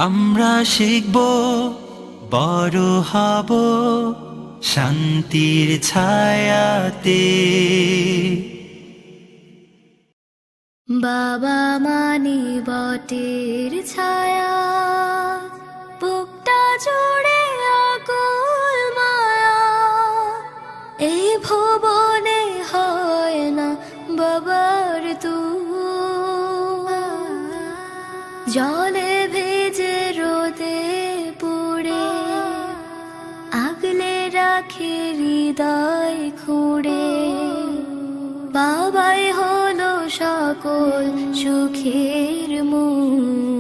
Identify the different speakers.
Speaker 1: আমরা শিখব, বড় হব শান্তির ছায়াতে।
Speaker 2: বাবা মানে বটের ছায়া, বুকটা জুড়ে আকুল মায়া। এই ভুবনে হয় না বাবার তু, জলে ভেজে রোদে পুড়ে আগলে রাখে হৃদয় খুঁড়ে। বাবাই হলো সকল সুখের মূল।